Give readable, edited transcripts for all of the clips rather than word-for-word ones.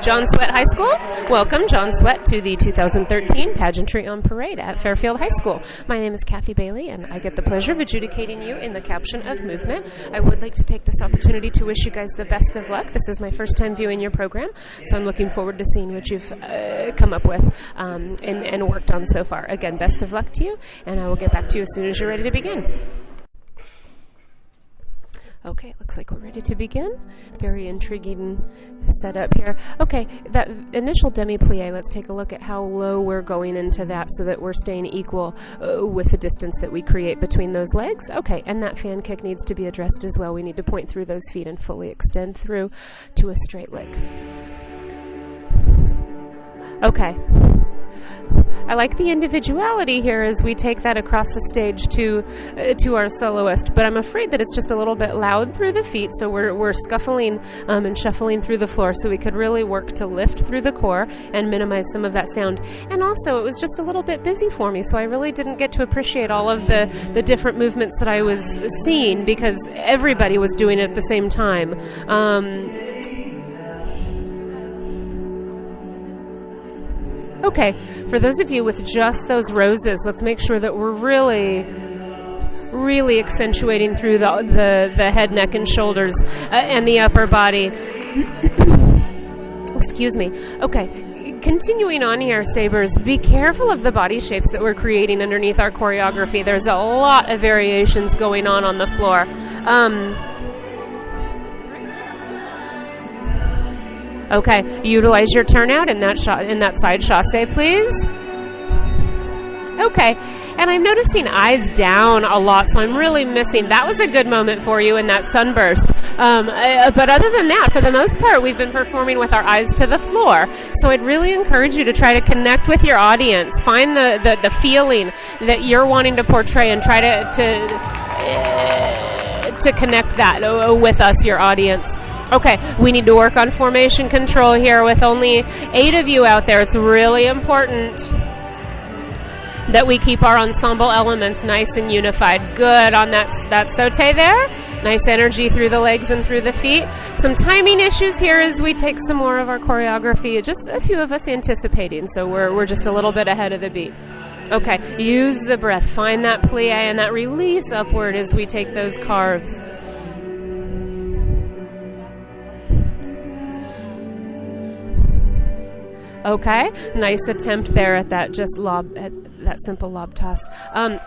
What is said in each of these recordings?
John Swett High School. Welcome, John Swett, to the 2013 Pageantry on Parade at Fairfield High School. My name is Kathy Bailey, and I get the pleasure of adjudicating you in the caption of movement. I would like to take this opportunity to wish you guys the best of luck. This is my first time viewing your program, so I'm looking forward to seeing what you've come up with and worked on so far. Again, best of luck to you, and I will get back to you as soon as you're ready to begin. Okay, looks like we're ready to begin. Very intriguing setup here. Okay, that initial demi-plie, let's take a look at how low we're going into that so that we're staying equal with the distance that we create between those legs. Okay, and that fan kick needs to be addressed as well. We need to point through those feet and fully extend through to a straight leg. Okay. I like the individuality here as we take that across the stage to our soloist, but I'm afraid that it's just a little bit loud through the feet, so we're scuffling and shuffling through the floor, so we could really work to lift through the core and minimize some of that sound. And also, it was just a little bit busy for me, so I really didn't get to appreciate all of the different movements that I was seeing because everybody was doing it at the same time. Okay, for those of you with just those roses, let's make sure that we're really accentuating through the head, neck, and shoulders and the upper body. Excuse me. Okay, continuing on here, Sabers, be careful of the body shapes that we're creating underneath our choreography. There's a lot of variations going on the floor. Okay, utilize your turnout in that side chassé, please. Okay, and I'm noticing eyes down a lot, so I'm really missing. That was a good moment for you in that sunburst. But other than that, for the most part, we've been performing with our eyes to the floor. So I'd really encourage you to try to connect with your audience. Find the feeling that you're wanting to portray and try to connect that with us, your audience. Okay, we need to work on formation control here with only 8 of you out there. It's really important that we keep our ensemble elements nice and unified. Good on that sauté there. Nice energy through the legs and through the feet. Some timing issues here as we take some more of our choreography. Just a few of us anticipating, so we're just a little bit ahead of the beat. Okay, use the breath. Find that plie and that release upward as we take those carves. Okay, nice attempt there at that that simple lob toss.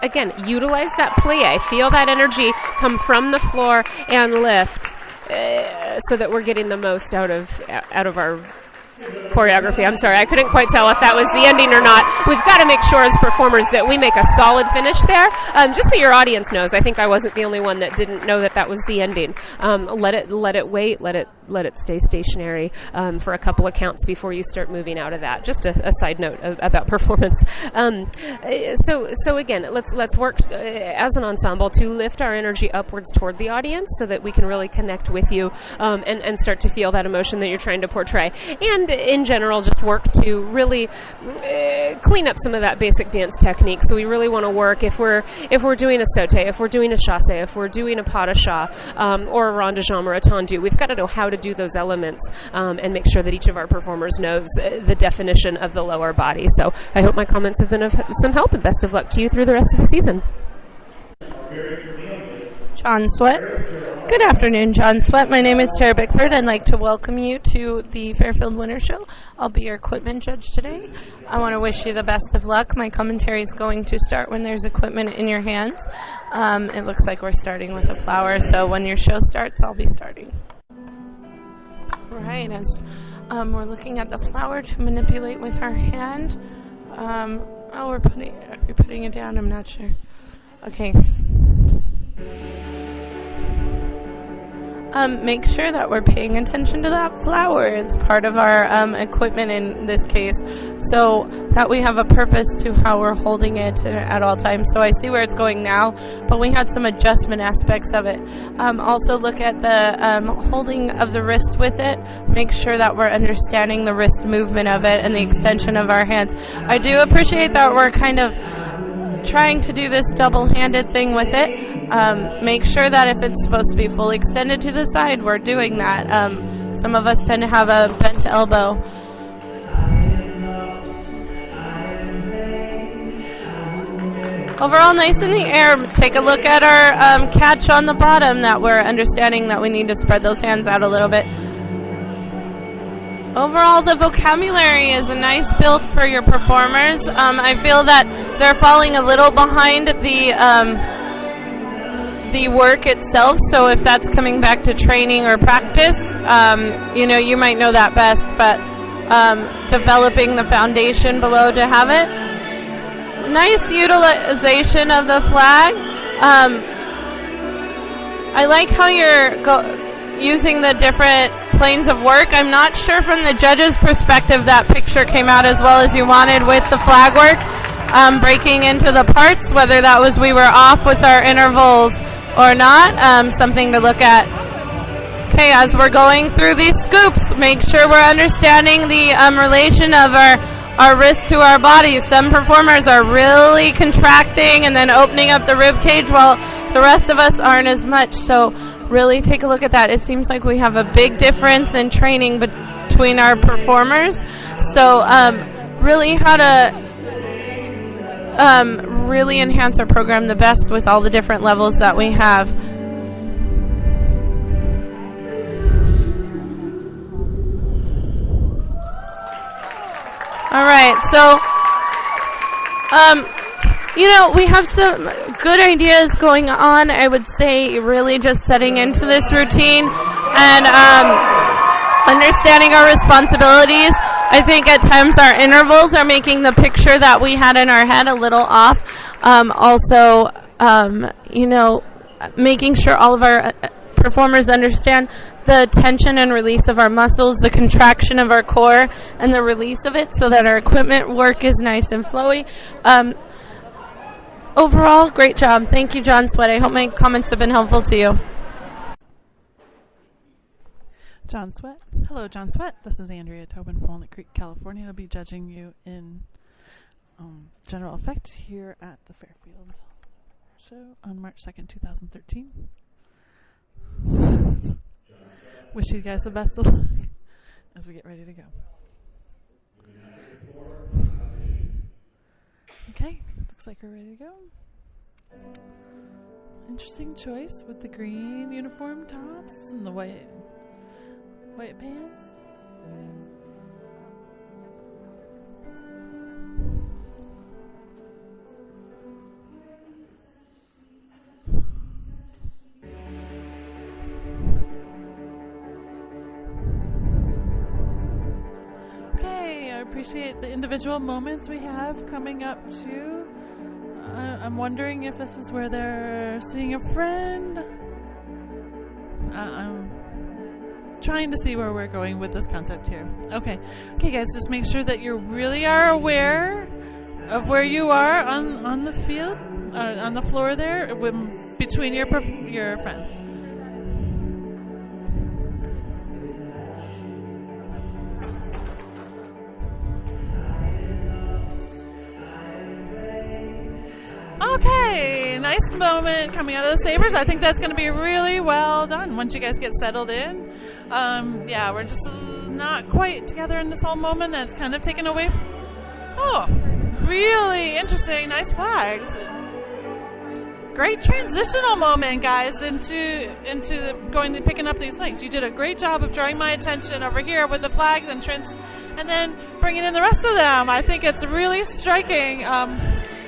Again, utilize that plie. Feel that energy come from the floor and lift so that we're getting the most out of our choreography. I'm sorry, I couldn't quite tell if that was the ending or not. We've got to make sure as performers that we make a solid finish there. Just so your audience knows, I think I wasn't the only one that didn't know that was the ending. Let it wait, let it stay stationary for a couple of counts before you start moving out of that. Just a side note about performance. So again, let's work as an ensemble to lift our energy upwards toward the audience so that we can really connect with you and start to feel that emotion that you're trying to portray. And in general, just work to really clean up some of that basic dance technique. So we really want to work if we're doing a sauté, if we're doing a chassé, if we're doing a pas de chat or a rond de jambe or a tendu, we've got to know how to do those elements and make sure that each of our performers knows the definition of the lower body. So I hope my comments have been of some help, and best of luck to you through the rest of the season. John Swett. Good afternoon, John Swett. My name is Tara Bickford. I'd like to welcome you to the Fairfield Winter Show. I'll be your equipment judge today. I want to wish you the best of luck. My commentary is going to start when there's equipment in your hands. It looks like we're starting with a flower, so when your show starts, I'll be starting. Right, as we're looking at the flower to manipulate with our hand. Are we putting it down? I'm not sure. Okay. Make sure that we're paying attention to that flower. It's part of our equipment in this case, so that we have a purpose to how we're holding it at all times. So I see where it's going now, but we had some adjustment aspects of it. Also look at the holding of the wrist with it. Make sure that we're understanding the wrist movement of it and the extension of our hands. I do appreciate that we're kind of trying to do this double-handed thing with it. Make sure that if it's supposed to be fully extended to the side, we're doing that. Some of us tend to have a bent elbow. Overall, nice in the air. Take a look at our catch on the bottom, that we're understanding that we need to spread those hands out a little bit. Overall, the vocabulary is a nice build for your performers. I feel that they're falling a little behind the work itself, so if that's coming back to training or practice, you might know that best, but developing the foundation below to have it. Nice utilization of the flag. I like how you're using the different planes of work. I'm not sure from the judge's perspective that picture came out as well as you wanted with the flag work. Breaking into the parts, whether that was we were off with our intervals or not, something to look at. Okay, as we're going through these scoops, make sure we're understanding the relation of our wrist to our bodies. Some performers are really contracting and then opening up the rib cage, while the rest of us aren't as much. So really take a look at that. It seems like we have a big difference in training between our performers. So really how to really enhance our program the best with all the different levels that we have. All right, so, we have some good ideas going on. I would say really just setting into this routine and understanding our responsibilities. I think at times our intervals are making the picture that we had in our head a little off. Making sure all of our performers understand the tension and release of our muscles, the contraction of our core, and the release of it so that our equipment work is nice and flowy. Overall, great job. Thank you, John Sweat. I hope my comments have been helpful to you. John Sweat. Hello, John Sweat. This is Andrea Tobin from Walnut Creek, California. I'll be judging you in general effect here at the Fairfield show on March 2nd, 2013. Wish you guys the best of luck as we get ready to go. Okay, looks like we're ready to go. Interesting choice with the green uniform tops and the white pants. Okay, I appreciate the individual moments we have coming up too. I'm wondering if this is where they're seeing a friend. I'm trying to see where we're going with this concept here. Okay, guys, just make sure that you really are aware of where you are on the field, on the floor there, between your friends. Okay, nice moment coming out of the sabers. I think that's going to be really well done once you guys get settled in. We're just not quite together in this whole moment. It's kind of taken away. Really interesting. Nice flags. Great transitional moment, guys, into picking up these things. You did a great job of drawing my attention over here with the flags entrance, and then bringing in the rest of them. I think it's really striking.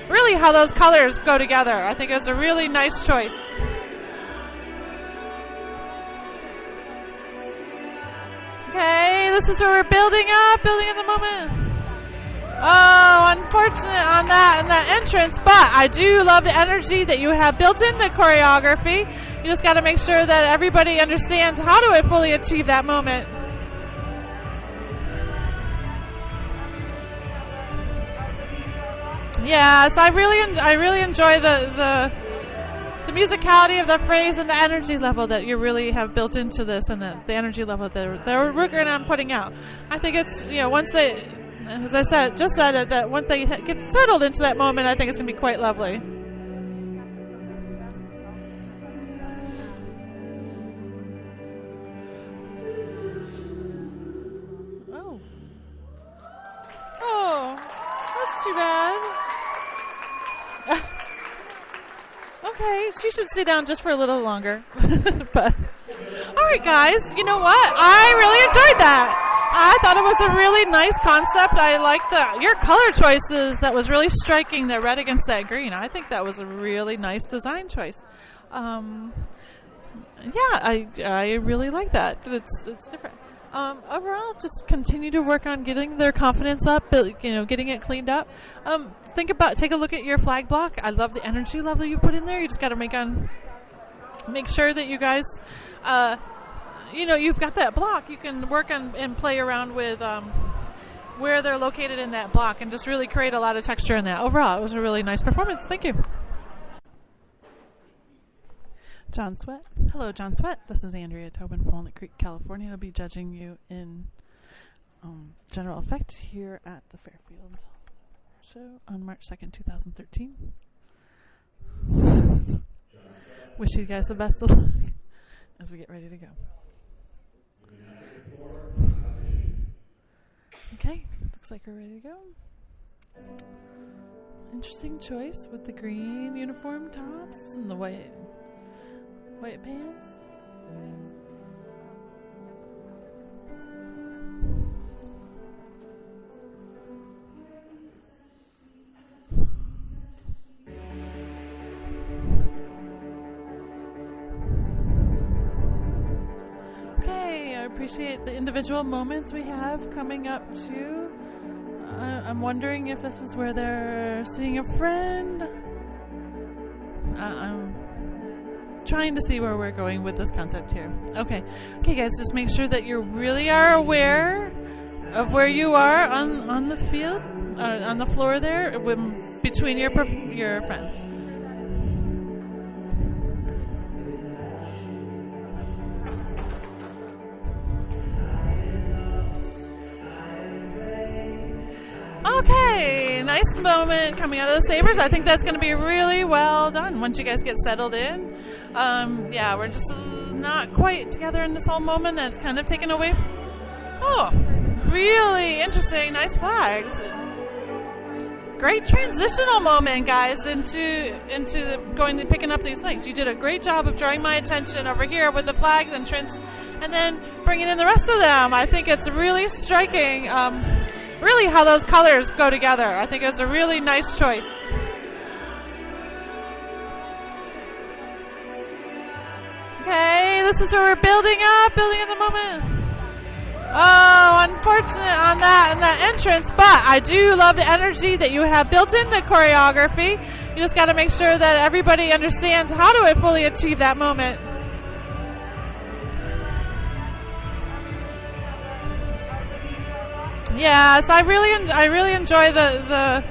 Really how those colors go together. I think it's a really nice choice. Okay, this is where we're building up the moment. Oh, unfortunate on that and that entrance, but I do love the energy that you have built in the choreography. You just got to make sure that everybody understands how to fully achieve that moment. Yes, I really enjoy the musicality of the phrase and the energy level that you really have built into this, and the energy level that we're working on putting out. I think it's, once they, as I said, that once they get settled into that moment, I think it's going to be quite lovely. she should sit down just for a little longer. But all right, guys, you know what? I really enjoyed that. I thought it was a really nice concept. I like your color choices. That was really striking, the red against that green. I think that was a really nice design choice. I really like that. It's different. Overall, just continue to work on getting their confidence up, getting it cleaned up. Take a look at your flag block. I love the energy level you put in there. You just got to make sure that you guys, you've got that block. You can work on and play around with where they're located in that block and just really create a lot of texture in that. Overall, it was a really nice performance. Thank you. John Sweat. Hello, John Sweat. This is Andrea Tobin from Walnut Creek, California. I'll be judging you in general effect here at the Fairfield show on March 2nd, 2013. Wish you guys the best of luck as we get ready to go. Okay, looks like we're ready to go. Interesting choice with the green uniform tops and the white pants. Okay, I appreciate the individual moments we have coming up too. I'm wondering if this is where they're seeing a friend. I'm trying to see where we're going with this concept here. Okay, guys, just make sure that you really are aware of where you are on the field, on the floor there, between your friends. Okay, nice moment coming out of the Sabres. I think that's going to be really well done once you guys get settled in. We're just not quite together in this whole moment. And it's kind of taken away. Really interesting. Nice flags. Great transitional moment, guys, into picking up these things. You did a great job of drawing my attention over here with the flags and entrance, and then bringing in the rest of them. I think it's really striking. Really how those colors go together. I think it's a really nice choice. Okay, this is where we're building up the moment. Oh, unfortunate on that entrance, but I do love the energy that you have built into choreography. You just got to make sure that everybody understands how to fully achieve that moment. Yes, I really enjoy the